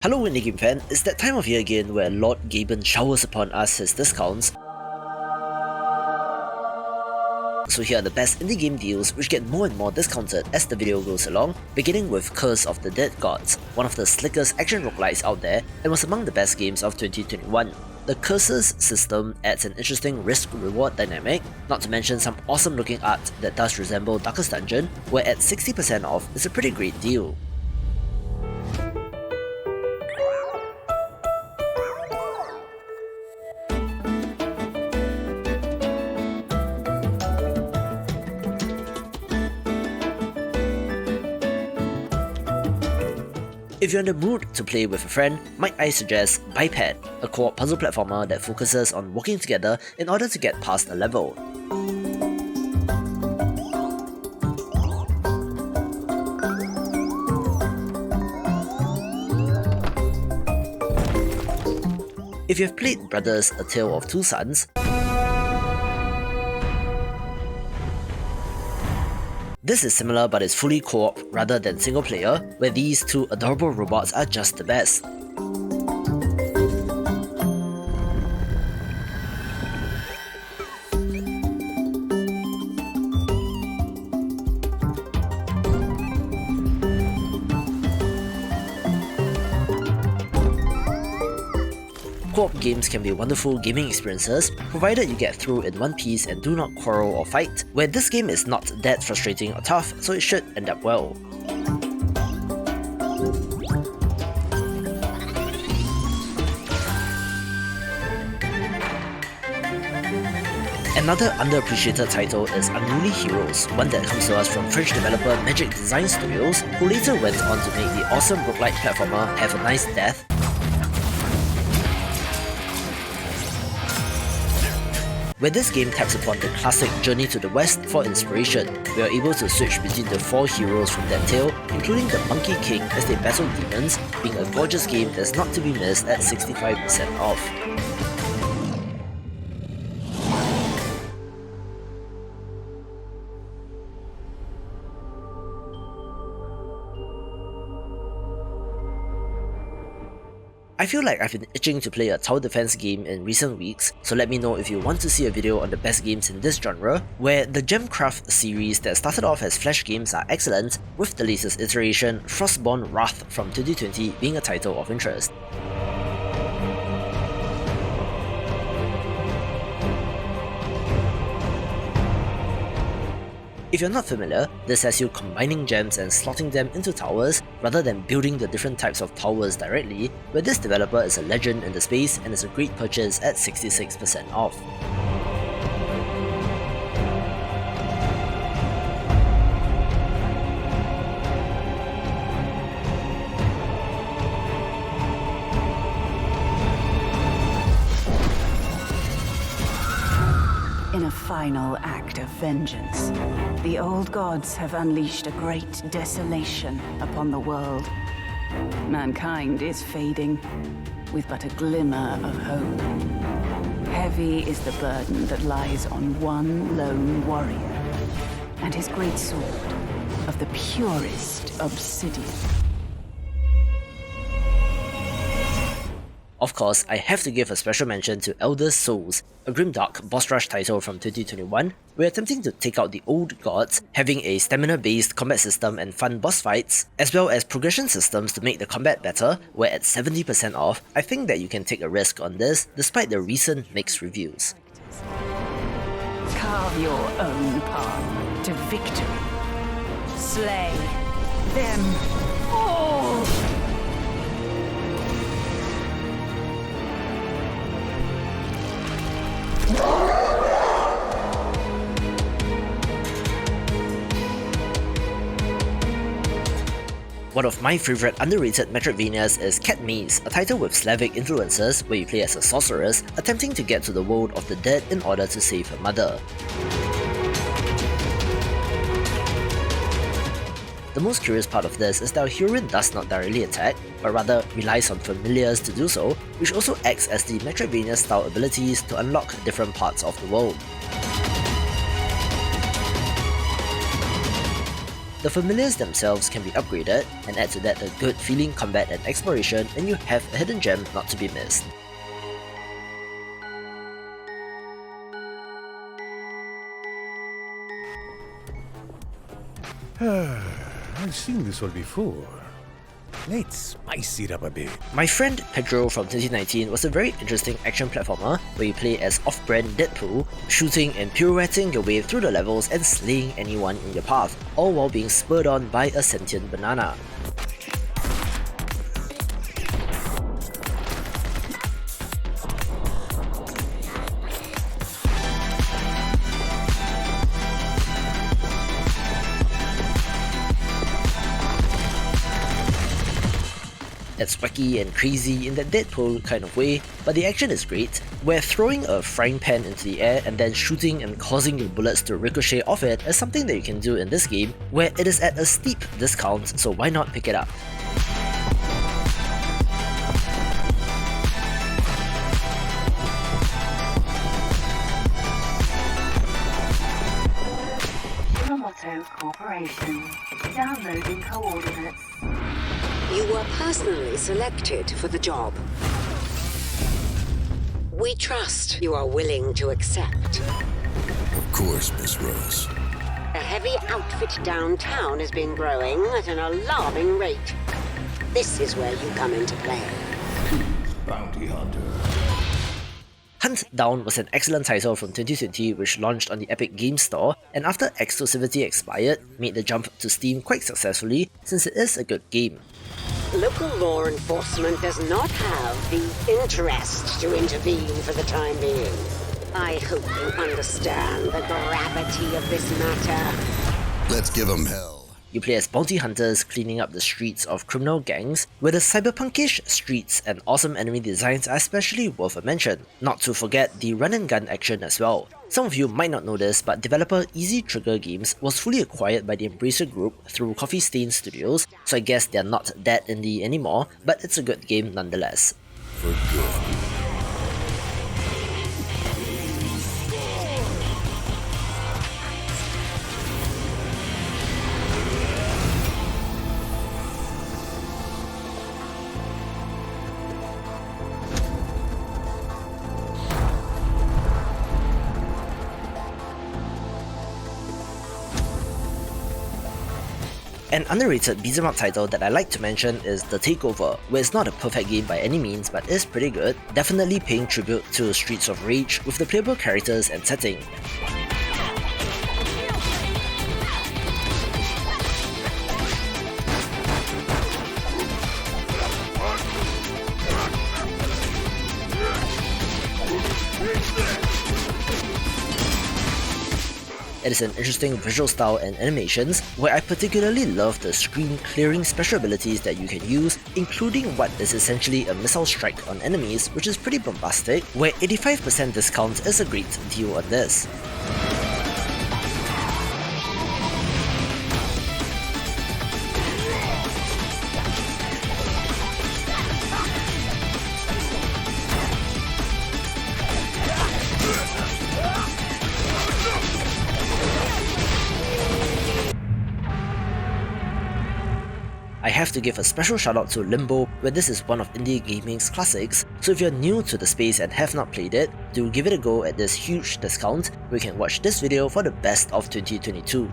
Hello indie game fan, it's that time of year again where Lord Gaben showers upon us his discounts. So here are the best indie game deals which get more and more discounted as the video goes along, beginning with Curse of the Dead Gods, one of the slickest action roguelites out there and was among the best games of 2021. The Curses system adds an interesting risk-reward dynamic, not to mention some awesome looking art that does resemble Darkest Dungeon, where at 60% off is a pretty great deal. If you're in the mood to play with a friend, might I suggest Biped, a co-op puzzle platformer that focuses on working together in order to get past a level. If you've played Brothers: A Tale of Two Sons, this is similar but is fully co-op rather than single player, where these two adorable robots are just the best. Co-op games can be wonderful gaming experiences, provided you get through in one piece and do not quarrel or fight, where this game is not that frustrating or tough, so it should end up well. Another underappreciated title is Unruly Heroes, one that comes to us from French developer Magic Design Studios, who later went on to make the awesome roguelite platformer Have a Nice Death, where this game taps upon the classic Journey to the West for inspiration. We are able to switch between the four heroes from that tale, including the Monkey King as they battle demons, being a gorgeous game that's not to be missed at 65% off. I feel like I've been itching to play a tower defense game in recent weeks, so let me know if you want to see a video on the best games in this genre, where the GemCraft series that started off as Flash games are excellent, with the latest iteration, Frostborn Wrath from 2020 being a title of interest. If you're not familiar, this has you combining gems and slotting them into towers rather than building the different types of towers directly, where this developer is a legend in the space and is a great purchase at 66% off. In a final act of vengeance, the old gods have unleashed a great desolation upon the world. Mankind is fading, with but a glimmer of hope. Heavy is the burden that lies on one lone warrior, and his great sword of the purest obsidian. Of course, I have to give a special mention to Eldest Souls, a grimdark boss rush title from 2021, where attempting to take out the old gods, having a stamina-based combat system and fun boss fights, as well as progression systems to make the combat better, where at 70% off, I think that you can take a risk on this despite the recent mixed reviews. Carve your own path to victory. Slay them all! One of my favourite underrated Metroidvanias is Catmaze, a title with Slavic influences where you play as a sorceress attempting to get to the world of the dead in order to save her mother. The most curious part of this is that our heroine does not directly attack, but rather relies on familiars to do so, which also acts as the Metroidvania style abilities to unlock different parts of the world. the familiars themselves can be upgraded, and add to that a good feeling combat and exploration, and you have a hidden gem not to be missed. I've seen this all before. Let's spice it up a bit. My Friend Pedro from 2019 was a very interesting action platformer where you play as off-brand Deadpool, shooting and pirouetting your way through the levels and slaying anyone in your path, all while being spurred on by a sentient banana. It's wacky and crazy in that Deadpool kind of way, but the action is great, where throwing a frying pan into the air and then shooting and causing your bullets to ricochet off it is something that you can do in this game, where it is at a steep discount, so why not pick it up? Corporation. Downloading coordinates. You were personally selected for the job. We trust you are willing to accept. Of course, Miss Rose. A heavy outfit downtown has been growing at an alarming rate. This is where you come into play. Bounty Hunter. Hunt Down was an excellent title from 2020 which launched on the Epic Games Store, and after exclusivity expired, made the jump to Steam quite successfully since it is a good game. Local law enforcement does not have the interest to intervene for the time being. I hope you understand the gravity of this matter. Let's give them hell. You play as bounty hunters cleaning up the streets of criminal gangs, where the cyberpunkish streets and awesome enemy designs are especially worth a mention, not to forget the run and gun action as well. Some of you might not know this, but developer Easy Trigger Games was fully acquired by the Embracer Group through Coffee Stain Studios, so I guess they're not that indie anymore, but it's a good game nonetheless. For good. An underrated beat 'em up title that I like to mention is The Takeover, where it's not a perfect game by any means but is pretty good, definitely paying tribute to Streets of Rage with the playable characters and setting. It is an interesting visual style and animations, where I particularly love the screen clearing special abilities that you can use, including what is essentially a missile strike on enemies, which is pretty bombastic, where 85% discount is a great deal on this. I have to give a special shout out to Limbo, where this is one of indie gaming's classics, so if you're new to the space and have not played it, do give it a go at this huge discount, where you can watch this video for the best of 2022.